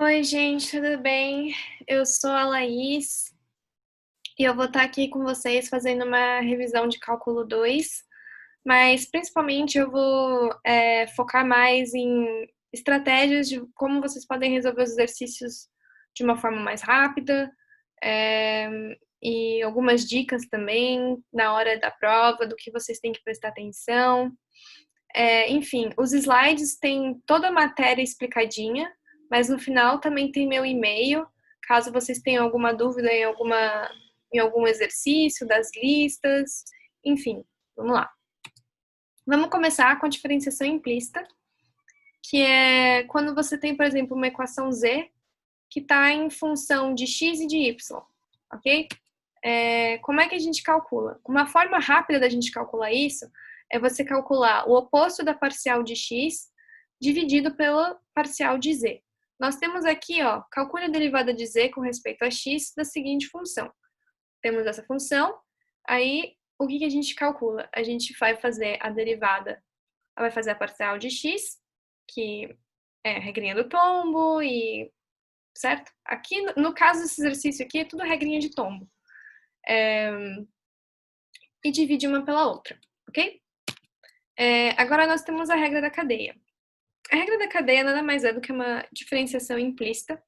Oi, gente, tudo bem? Eu sou a Laís e eu vou estar aqui com vocês fazendo uma revisão de cálculo 2, mas principalmente eu vou focar mais em estratégias de como vocês podem resolver os exercícios de uma forma mais rápida, é, e algumas dicas também na hora da prova, do que vocês têm que prestar atenção. Enfim, os slides têm toda a matéria explicadinha, mas no final também tem meu e-mail, caso vocês tenham alguma dúvida em algum exercício das listas, enfim, vamos lá. Vamos começar com a diferenciação implícita, que é quando você tem, por exemplo, uma equação z que está em função de x e de y, ok? Como é que a gente calcula? Uma forma rápida da gente calcular isso é você calcular o oposto da parcial de x dividido pela parcial de z. Nós temos aqui, ó, calcule a derivada de z com respeito a x da seguinte função. Temos essa função, aí o que a gente calcula? A gente vai fazer a derivada, vai fazer a parcial de x, que é a regrinha do tombo, e certo? Aqui, no caso desse exercício aqui, é tudo regrinha de tombo. E divide uma pela outra, ok? Agora nós temos a regra da cadeia. A regra da cadeia nada mais é do que uma diferenciação implícita,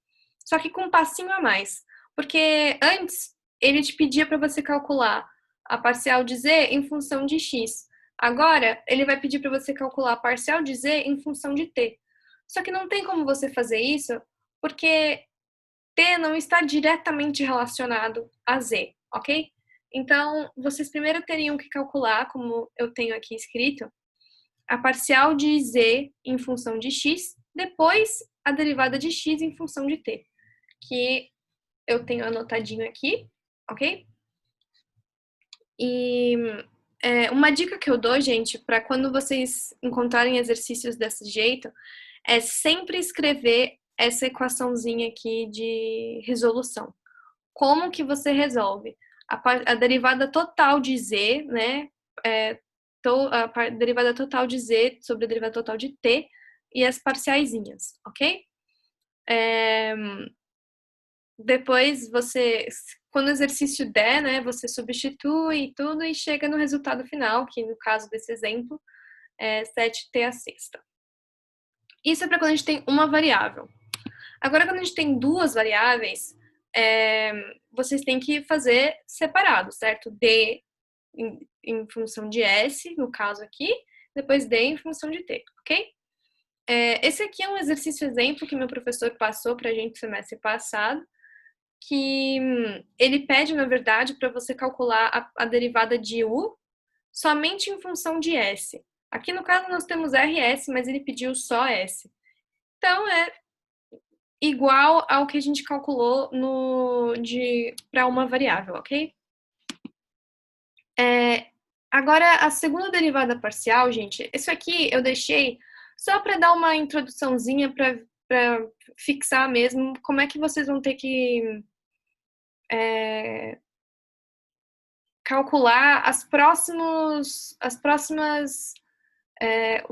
só que com um passinho a mais. Porque antes, ele te pedia para você calcular a parcial de z em função de x. Agora, ele vai pedir para você calcular a parcial de z em função de t. Só que não tem como você fazer isso, porque t não está diretamente relacionado a z, ok? Então, vocês primeiro teriam que calcular, como eu tenho aqui escrito, a parcial de z em função de x, depois a derivada de x em função de t, que eu tenho anotadinho aqui, ok? E uma dica que eu dou, gente, para quando vocês encontrarem exercícios desse jeito, é sempre escrever essa equaçãozinha aqui de resolução. Como que você resolve? A derivada total de z, né? A derivada total de z sobre a derivada total de t e as parciaizinhas, ok? Depois você, quando o exercício der, né, você substitui tudo e chega no resultado final, que no caso desse exemplo é 7t à sexta. Isso é para quando a gente tem uma variável. Agora, quando a gente tem duas variáveis, vocês têm que fazer separado, certo? D em função de S, no caso aqui, depois D em função de T, ok? Esse aqui é um exercício exemplo que meu professor passou pra gente no semestre passado, que ele pede, na verdade, para você calcular a derivada de U somente em função de S. Aqui no caso nós temos RS, mas ele pediu só S. Então é igual ao que a gente calculou para uma variável, ok? Agora, a segunda derivada parcial, gente, isso aqui eu deixei só para dar uma introduçãozinha para fixar mesmo como é que vocês vão ter que calcular os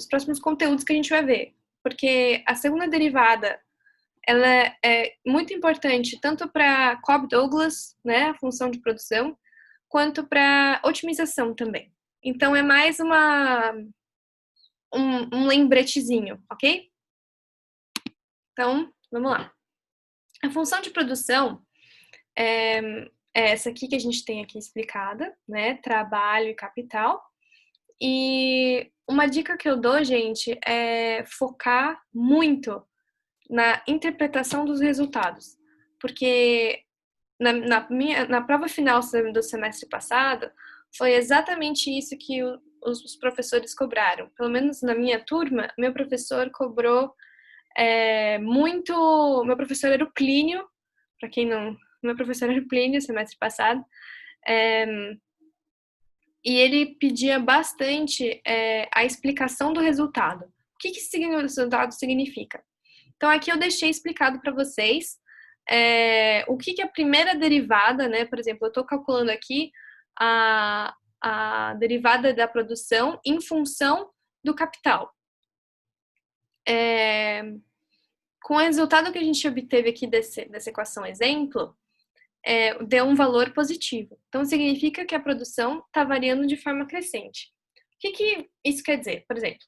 próximos conteúdos que a gente vai ver. Porque a segunda derivada ela é muito importante tanto para Cobb-Douglas, né, a função de produção, quanto para otimização também. Então, é mais um lembretezinho, ok? Então, vamos lá. A função de produção é essa aqui que a gente tem aqui explicada, né? Trabalho e capital. E uma dica que eu dou, gente, é focar muito na interpretação dos resultados. Porque na prova final do semestre passado, foi exatamente isso que os professores cobraram. Pelo menos na minha turma, meu professor cobrou muito. Meu professor era o Plínio, para quem não. Meu professor era o Plínio, semestre passado, e ele pedia bastante a explicação do resultado. O que o resultado significa? Então, aqui eu deixei explicado para vocês o que a primeira derivada, né? Por exemplo, eu estou calculando aqui a derivada da produção em função do capital. com o resultado que a gente obteve aqui dessa equação exemplo, deu um valor positivo. Então, significa que a produção está variando de forma crescente. O que isso quer dizer? Por exemplo,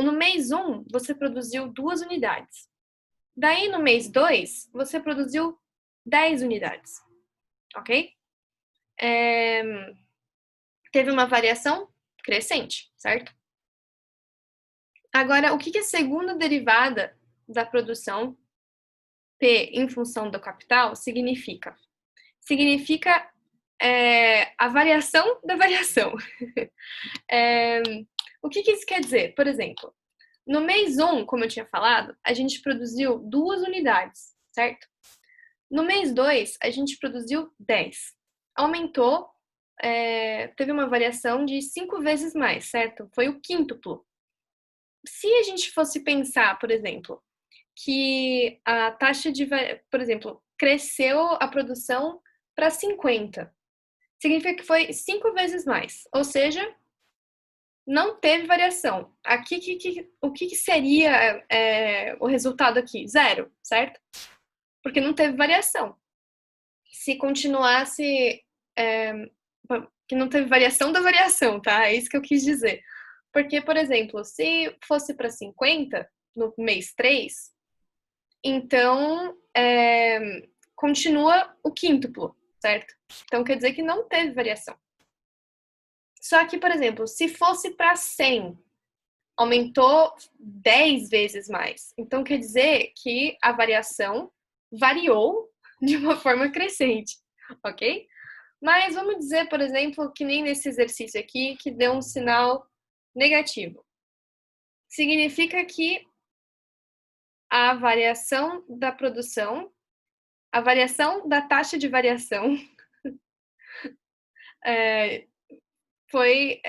no mês 1, você produziu 2 unidades. Daí, no mês 2, você produziu 10 unidades. Ok? Teve uma variação crescente, certo? Agora, o que a segunda derivada da produção, P em função do capital, significa? Significa a variação da variação. O que isso quer dizer? Por exemplo, no mês 1, como eu tinha falado, a gente produziu 2 unidades, certo? No mês 2, a gente produziu 10. Aumentou, teve uma variação de 5 vezes mais, certo? Foi o quíntuplo. Se a gente fosse pensar, por exemplo, que a taxa de, por exemplo, cresceu a produção para 50, significa que foi 5 vezes mais, ou seja, não teve variação. Aqui, o que seria o resultado aqui? Zero, certo? Porque não teve variação. Se continuasse, que não teve variação da variação, tá? É isso que eu quis dizer. Porque, por exemplo, se fosse para 50 no mês 3, então continua o quíntuplo, certo? Então quer dizer que não teve variação. Só que, por exemplo, se fosse para 100, aumentou 10 vezes mais. Então quer dizer que a variação variou de uma forma crescente, ok? Mas vamos dizer, por exemplo, que nem nesse exercício aqui, que deu um sinal negativo. Significa que a variação da produção, a variação da taxa de variação foi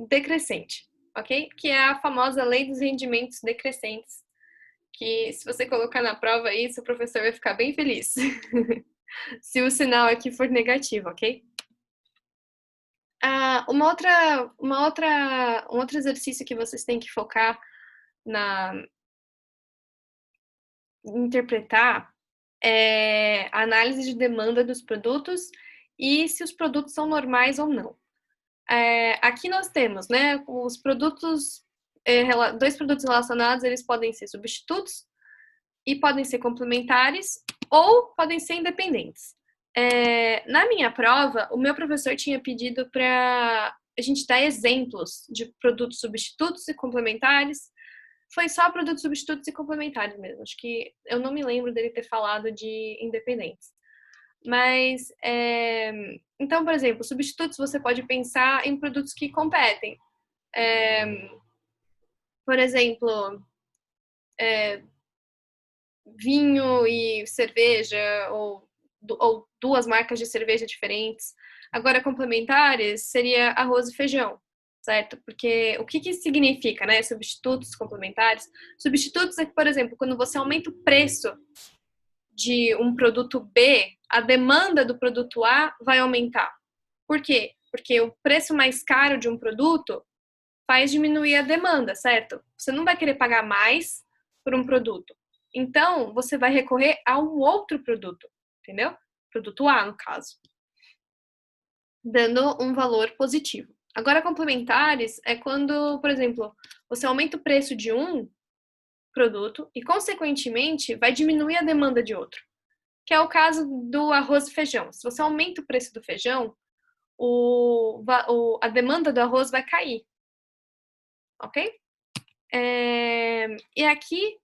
decrescente, ok? Que é a famosa lei dos rendimentos decrescentes, que se você colocar na prova isso, o professor vai ficar bem feliz. Se o sinal aqui for negativo, ok? Um outro exercício que vocês têm que focar na interpretar é a análise de demanda dos produtos e se os produtos são normais ou não. Aqui nós temos, né, os produtos, dois produtos relacionados, eles podem ser substitutos e podem ser complementares ou podem ser independentes. Na minha prova, o meu professor tinha pedido para a gente dar exemplos de produtos substitutos e complementares. Foi só produtos substitutos e complementares mesmo. Acho que eu não me lembro dele ter falado de independentes. Mas, então, por exemplo, substitutos você pode pensar em produtos que competem. Por exemplo, vinho e cerveja, ou duas marcas de cerveja diferentes. Agora, complementares seria arroz e feijão, certo? Porque o que significa, né? Substitutos complementares. Substitutos é que, por exemplo, quando você aumenta o preço de um produto B, a demanda do produto A vai aumentar. Por quê? Porque o preço mais caro de um produto faz diminuir a demanda, certo? Você não vai querer pagar mais por um produto. Então, você vai recorrer a um outro produto, entendeu? Produto A, no caso. Dando um valor positivo. Agora, complementares é quando, por exemplo, você aumenta o preço de um produto e, consequentemente, vai diminuir a demanda de outro. Que é o caso do arroz e feijão. Se você aumenta o preço do feijão, a demanda do arroz vai cair. Ok? E aqui,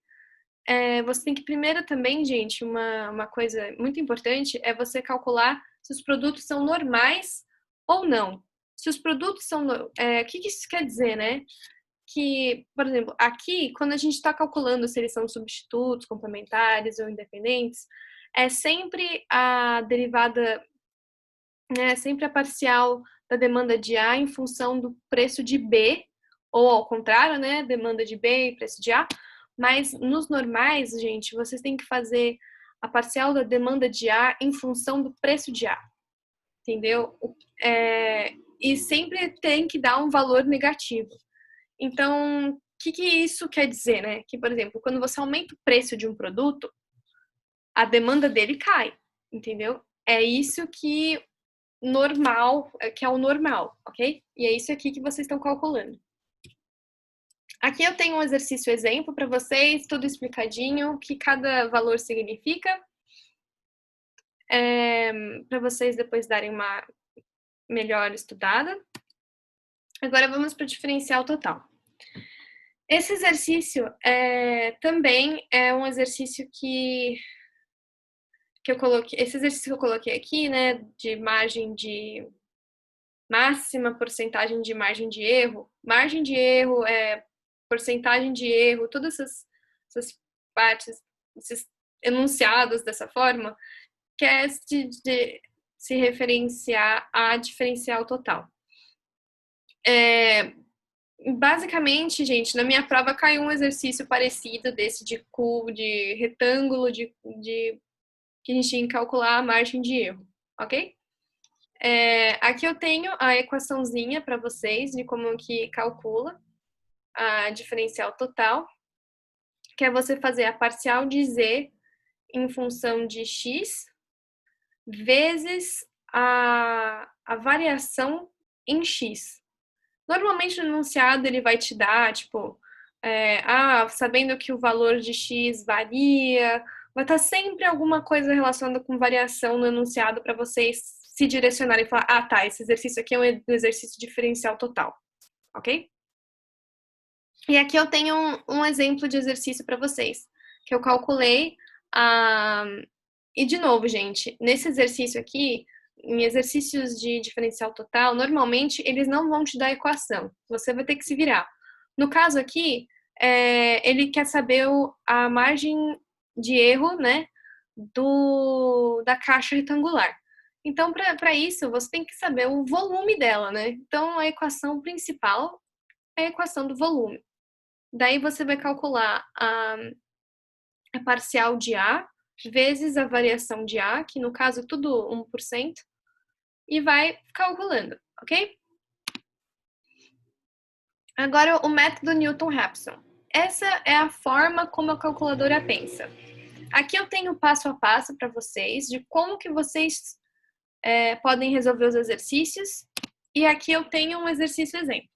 você tem que primeiro também, gente, uma coisa muito importante é você calcular se os produtos são normais ou não. Se os produtos são... o que isso quer dizer, né? Que, por exemplo, aqui, quando a gente está calculando se eles são substitutos, complementares ou independentes, é sempre a derivada, né, sempre a parcial da demanda de A em função do preço de B, ou ao contrário, né, demanda de B e preço de A. Mas nos normais, gente, vocês têm que fazer a parcial da demanda de A em função do preço de A, entendeu? E sempre tem que dar um valor negativo. Então, que isso quer dizer, né? Que, por exemplo, quando você aumenta o preço de um produto, a demanda dele cai, entendeu? É isso que que é o normal, ok? E é isso aqui que vocês estão calculando. Aqui eu tenho um exercício exemplo para vocês, tudo explicadinho, o que cada valor significa, para vocês depois darem uma melhor estudada. Agora vamos para o diferencial total. Esse exercício também é um exercício que eu coloquei, esse exercício que eu coloquei aqui, né, de margem de máxima, porcentagem de margem de erro, porcentagem de erro, todas essas partes, esses enunciados dessa forma, que é de se referenciar a diferencial total. Basicamente, gente, na minha prova caiu um exercício parecido desse de cubo, de retângulo, que a gente tinha que calcular a margem de erro, ok? Aqui eu tenho a equaçãozinha para vocês de como que calcula a diferencial total, que é você fazer a parcial de z em função de x vezes a variação em x. Normalmente no enunciado ele vai te dar, tipo, sabendo que o valor de x varia, vai estar sempre alguma coisa relacionada com variação no enunciado para vocês se direcionarem e falar, ah, tá, esse exercício aqui é um exercício diferencial total, ok? E aqui eu tenho um exemplo de exercício para vocês, que eu calculei. E de novo, gente, nesse exercício aqui, em exercícios de diferencial total, normalmente eles não vão te dar equação. Você vai ter que se virar. No caso aqui, ele quer saber a margem de erro, né, da caixa retangular. Então, para isso, você tem que saber o volume dela, né? Então, a equação principal é a equação do volume. Daí você vai calcular a parcial de A vezes a variação de A, que no caso é tudo 1%, e vai calculando, ok? Agora o método Newton-Raphson. Essa é a forma como a calculadora pensa. Aqui eu tenho passo a passo para vocês de como que vocês podem resolver os exercícios, e aqui eu tenho um exercício exemplo.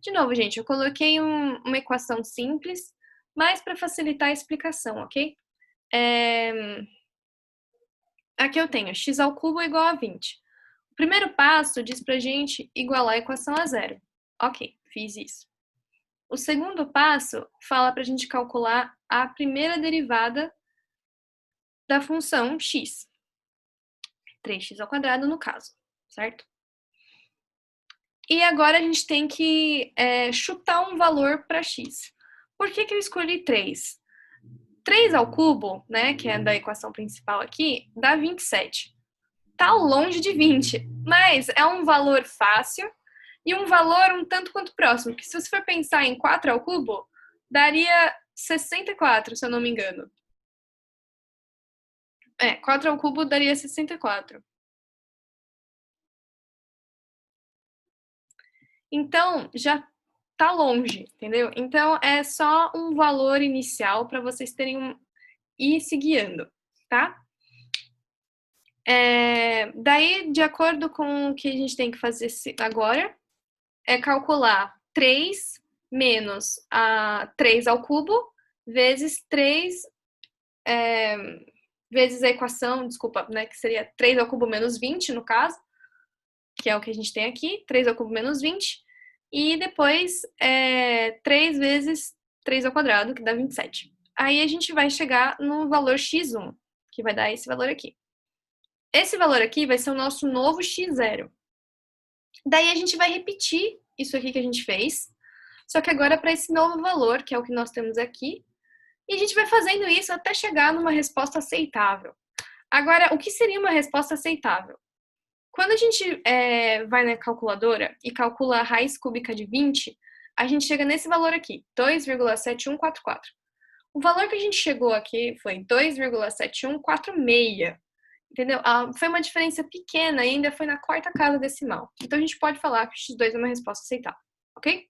De novo, gente, eu coloquei uma equação simples, mas para facilitar a explicação, ok? Aqui eu tenho x ao cubo igual a 20. O primeiro passo diz pra gente igualar a equação a zero. Ok, fiz isso. O segundo passo fala pra gente calcular a primeira derivada da função x. 3x ao quadrado no caso, certo? E agora a gente tem que chutar um valor para x. Por que eu escolhi 3? 3 ao cubo, né, que é da equação principal aqui, dá 27. Tá longe de 20, mas é um valor fácil e um valor um tanto quanto próximo, que se você for pensar em 4 ao cubo, daria 64, se eu não me engano. 4 ao cubo daria 64. Então, já tá longe, entendeu? Então, é só um valor inicial para vocês terem ir se guiando, tá? Daí, de acordo com o que a gente tem que fazer agora, é calcular 3 menos 3 ao cubo vezes 3 vezes a equação, desculpa, né, que seria 3 ao cubo menos 20, no caso, que é o que a gente tem aqui, 3 ao cubo menos 20, e depois 3 vezes 3 ao quadrado, que dá 27. Aí a gente vai chegar no valor x1, que vai dar esse valor aqui. Esse valor aqui vai ser o nosso novo x0. Daí a gente vai repetir isso aqui que a gente fez, só que agora para esse novo valor, que é o que nós temos aqui, e a gente vai fazendo isso até chegar numa resposta aceitável. Agora, o que seria uma resposta aceitável? Quando a gente vai na calculadora e calcula a raiz cúbica de 20, a gente chega nesse valor aqui, 2,7144. O valor que a gente chegou aqui foi 2,7146. Entendeu? Foi uma diferença pequena e ainda foi na quarta casa decimal. Então a gente pode falar que o x2 é uma resposta aceitável, ok?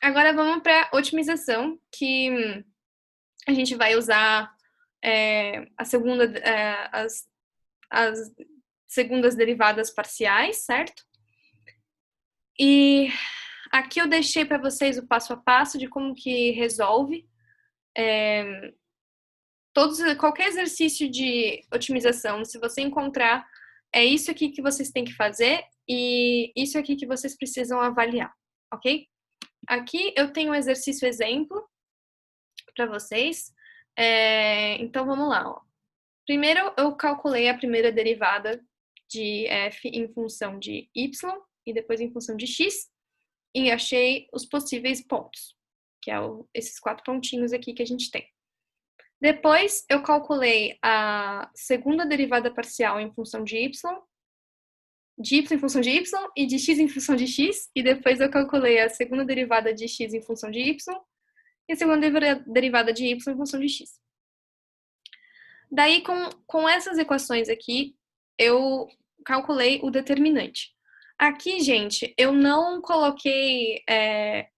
Agora vamos para otimização, que a gente vai usar as segundas derivadas parciais, certo? E aqui eu deixei para vocês o passo a passo de como que resolve qualquer exercício de otimização. Se você encontrar, é isso aqui que vocês têm que fazer e isso aqui que vocês precisam avaliar, ok? Aqui eu tenho um exercício exemplo para vocês. Então vamos lá. Ó. Primeiro eu calculei a primeira derivada de f em função de y e depois em função de x e achei os possíveis pontos, que é esses 4 pontinhos aqui que a gente tem. Depois eu calculei a segunda derivada parcial em função de y em função de y e de x em função de x, e depois eu calculei a segunda derivada de x em função de y e a segunda derivada de y em função de x. Daí, com essas equações aqui, eu calculei o determinante. Aqui, gente, eu não coloquei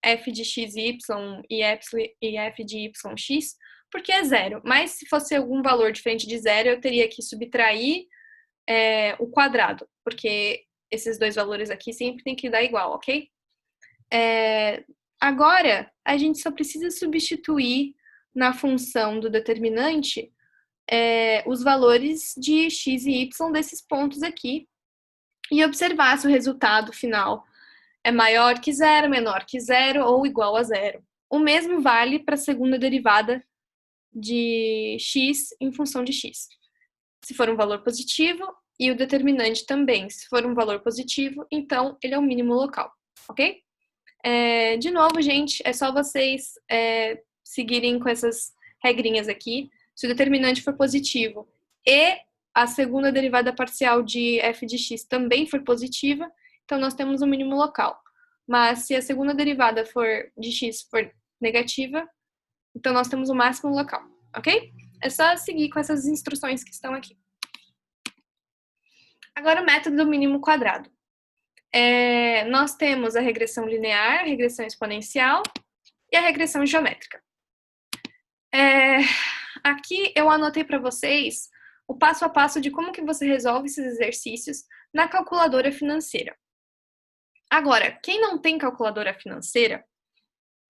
f de x, y e f de y, x, porque é zero. Mas se fosse algum valor diferente de zero, eu teria que subtrair o quadrado, porque esses dois valores aqui sempre tem que dar igual, ok? Agora, a gente só precisa substituir na função do determinante os valores de x e y desses pontos aqui e observar se o resultado final é maior que zero, menor que zero ou igual a zero. O mesmo vale para a segunda derivada de x em função de x. Se for um valor positivo, e o determinante também, se for um valor positivo, então ele é o mínimo local, ok? De novo, gente, é só vocês seguirem com essas regrinhas aqui. Se o determinante for positivo e a segunda derivada parcial de f de x também for positiva, então nós temos um mínimo local. Mas se a segunda derivada de x for negativa, então nós temos o máximo local, ok? É só seguir com essas instruções que estão aqui. Agora o método do mínimo quadrado. Nós temos a regressão linear, a regressão exponencial e a regressão geométrica. Aqui eu anotei para vocês o passo a passo de como que você resolve esses exercícios na calculadora financeira. Agora, quem não tem calculadora financeira,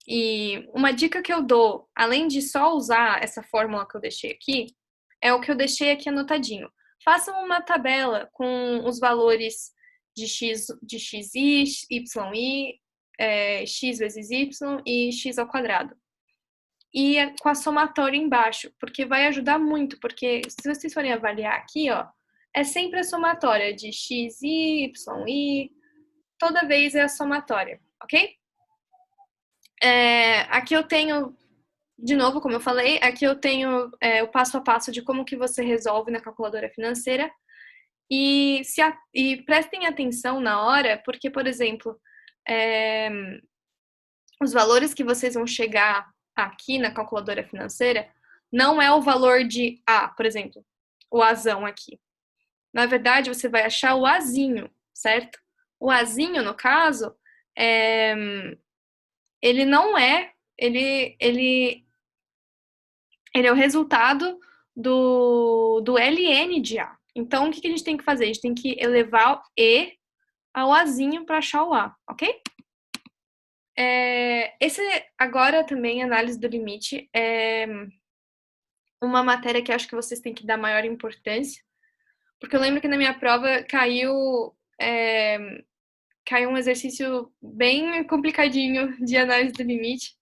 e uma dica que eu dou, além de só usar essa fórmula que eu deixei aqui, é o que eu deixei aqui anotadinho. Façam uma tabela com os valores de xi, yi, x vezes y e x ao quadrado. E com a somatória embaixo, porque vai ajudar muito, porque se vocês forem avaliar aqui, ó, é sempre a somatória de x, y, toda vez é a somatória, ok? Aqui eu tenho, de novo, como eu falei, aqui eu tenho o passo a passo de como que você resolve na calculadora financeira. E prestem atenção na hora, porque, por exemplo, os valores que vocês vão chegar aqui na calculadora financeira não é o valor de A, por exemplo, o Azão aqui. Na verdade, você vai achar o Azinho, certo? O Azinho, no caso, ele não é, ele é o resultado do ln de A. Então, o que a gente tem que fazer? A gente tem que elevar o E ao Azinho para achar o A, ok? Esse agora também, análise do limite, é uma matéria que eu acho que vocês têm que dar maior importância, porque eu lembro que na minha prova caiu um exercício bem complicadinho de análise do limite.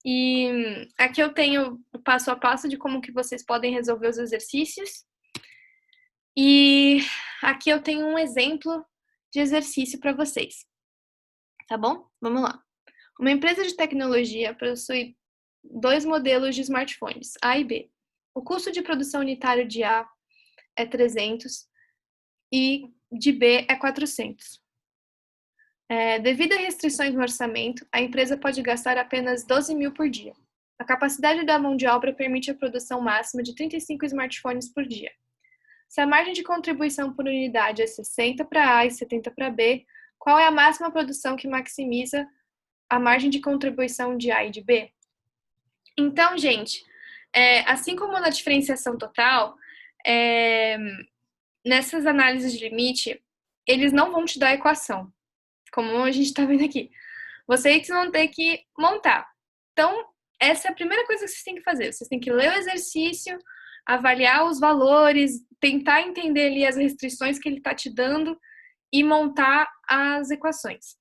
E aqui eu tenho o passo a passo de como que vocês podem resolver os exercícios. E aqui eu tenho um exemplo de exercício para vocês. Tá bom? Vamos lá. Uma empresa de tecnologia possui 2 modelos de smartphones, A e B. O custo de produção unitário de A é 300 e de B é 400. Devido a restrições no orçamento, a empresa pode gastar apenas 12 mil por dia. A capacidade da mão de obra permite a produção máxima de 35 smartphones por dia. Se a margem de contribuição por unidade é 60 para A e 70 para B, qual é a máxima produção que maximiza a margem de contribuição de A e de B? Então, gente, assim como na diferenciação total, nessas análises de limite, eles não vão te dar a equação, como a gente está vendo aqui. Vocês vão ter que montar. Então, essa é a primeira coisa que vocês têm que fazer. Vocês têm que ler o exercício, avaliar os valores, tentar entender ali as restrições que ele está te dando e montar as equações.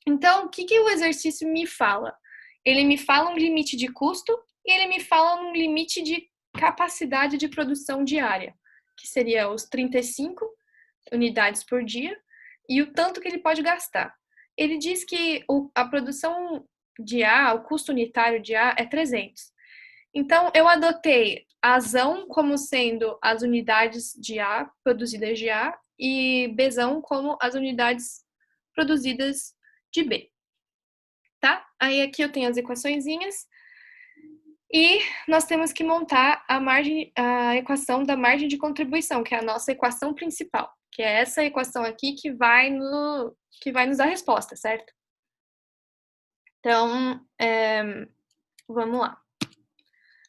Então, o que o exercício me fala? Ele me fala um limite de custo e ele me fala um limite de capacidade de produção diária, que seria os 35 unidades por dia e o tanto que ele pode gastar. Ele diz que a produção de A, o custo unitário de A é 300. Então, eu adotei a Azão como sendo as unidades de A, produzidas de A, e Bzão como as unidades produzidas de B. Tá? Aí aqui eu tenho as equaçõezinhas. E nós temos que montar a equação da margem de contribuição, que é a nossa equação principal, que é essa equação aqui que vai nos dar a resposta, certo? Então, vamos lá.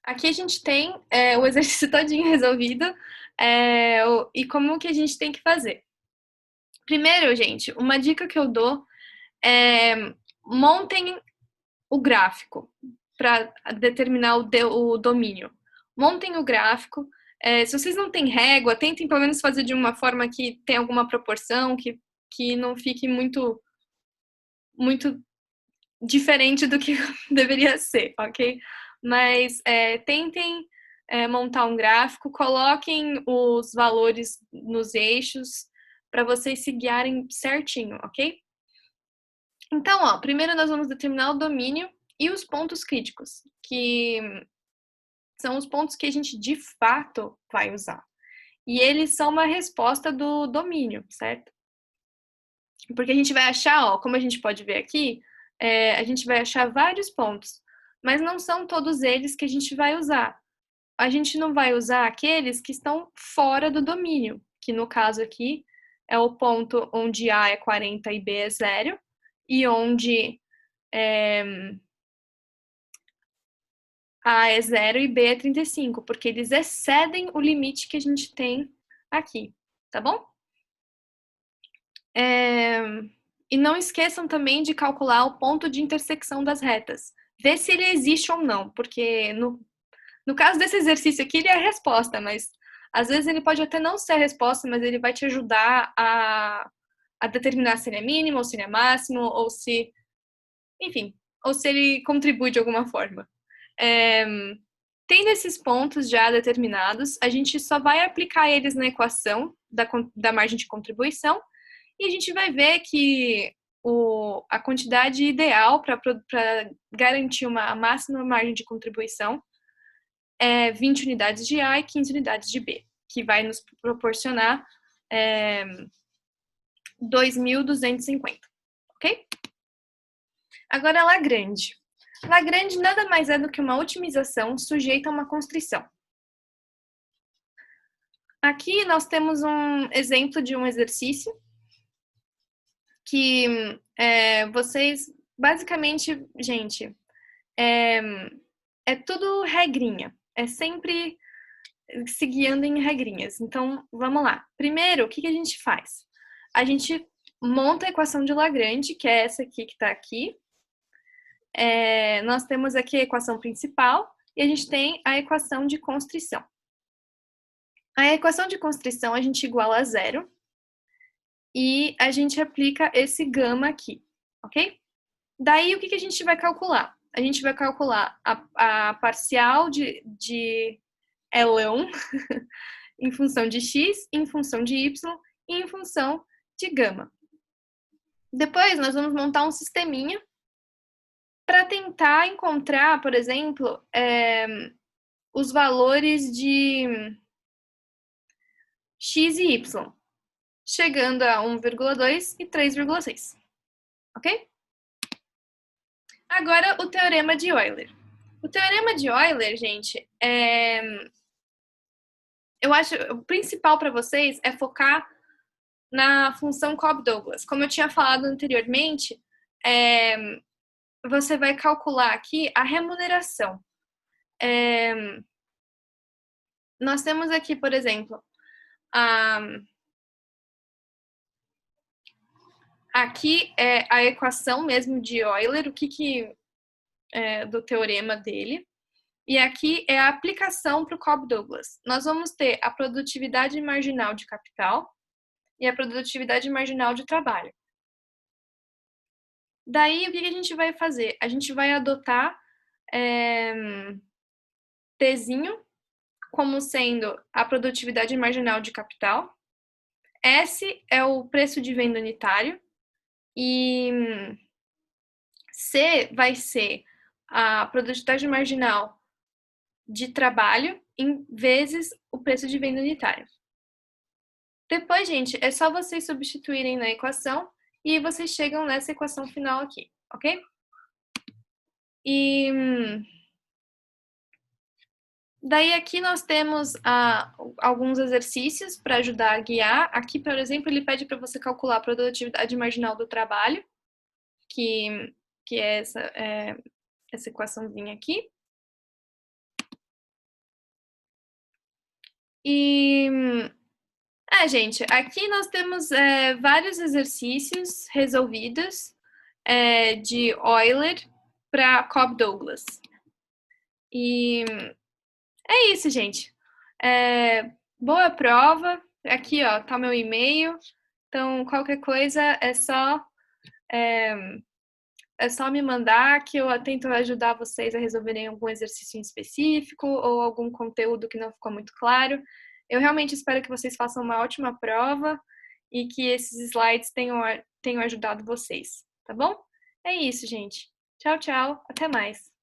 Aqui a gente tem o exercício todinho resolvido e como que a gente tem que fazer. Primeiro, gente, uma dica que eu dou é montem o gráfico para determinar o domínio. Montem o gráfico. Se vocês não têm régua, tentem pelo menos fazer de uma forma que tenha alguma proporção, que não fique muito diferente do que deveria ser, ok? Mas tentem montar um gráfico, coloquem os valores nos eixos para vocês se guiarem certinho, ok? Então, ó, primeiro nós vamos determinar o domínio e os pontos críticos, que são os pontos que a gente de fato vai usar. E eles são uma resposta do domínio, certo? Porque a gente vai achar, ó, como a gente pode ver aqui, a gente vai achar vários pontos, mas não são todos eles que a gente vai usar. A gente não vai usar aqueles que estão fora do domínio, que no caso aqui é o ponto onde A é 40 e B é 0, e onde A é 0 e B é 35, porque eles excedem o limite que a gente tem aqui, tá bom? E não esqueçam também de calcular o ponto de intersecção das retas. Ver se ele existe ou não, porque no caso desse exercício aqui, ele é a resposta, mas às vezes ele pode até não ser a resposta, mas ele vai te ajudar a determinar se ele é mínimo, ou se ele é máximo, ou se... Enfim, ou se ele contribui de alguma forma. Tendo esses pontos já determinados, a gente só vai aplicar eles na equação da margem de contribuição e a gente vai ver que a quantidade ideal para garantir uma máxima margem de contribuição é 20 unidades de A e 15 unidades de B, que vai nos proporcionar 2.250, ok? Agora, Lagrange. Lagrange nada mais é do que uma otimização sujeita a uma constrição. Aqui nós temos um exemplo de um exercício que vocês, basicamente, gente, é tudo regrinha. É sempre se guiando em regrinhas. Então, vamos lá. Primeiro, o que a gente faz? A gente monta a equação de Lagrange, que é essa aqui que está aqui. Nós temos aqui a equação principal e a gente tem a equação de constrição. A equação de constrição a gente iguala a 0 e a gente aplica esse gama aqui, ok? Daí, o que a gente vai calcular? A gente vai calcular a parcial de L1 em função de x, em função de y e em função de gama. Depois, nós vamos montar um sisteminha para tentar encontrar, por exemplo, os valores de x e y, chegando a 1,2 e 3,6. Ok? Agora, o teorema de Euler. O teorema de Euler, gente, eu acho o principal para vocês é focar na função Cobb-Douglas. Como eu tinha falado anteriormente, você vai calcular aqui a remuneração. Nós temos aqui, por exemplo, aqui é a equação mesmo de Euler, do teorema dele. E aqui é a aplicação para o Cobb-Douglas. Nós vamos ter a produtividade marginal de capital e a produtividade marginal de trabalho. Daí, o que a gente vai fazer? A gente vai adotar Tzinho como sendo a produtividade marginal de capital. S é o preço de venda unitário. E C vai ser a produtividade marginal de trabalho em vezes o preço de venda unitário. Depois, gente, é só vocês substituírem na equação e vocês chegam nessa equação final aqui, ok? E daí aqui nós temos alguns exercícios para ajudar a guiar. Aqui, por exemplo, ele pede para você calcular a produtividade marginal do trabalho, que é essa equaçãozinha aqui. E, gente, aqui nós temos vários exercícios resolvidos de Euler para Cobb-Douglas. E é isso, gente. Boa prova. Aqui, ó, tá meu e-mail. Então, qualquer coisa é só me mandar que eu tento ajudar vocês a resolverem algum exercício em específico ou algum conteúdo que não ficou muito claro. Eu realmente espero que vocês façam uma ótima prova e que esses slides tenham ajudado vocês, tá bom? É isso, gente. Tchau, tchau. Até mais.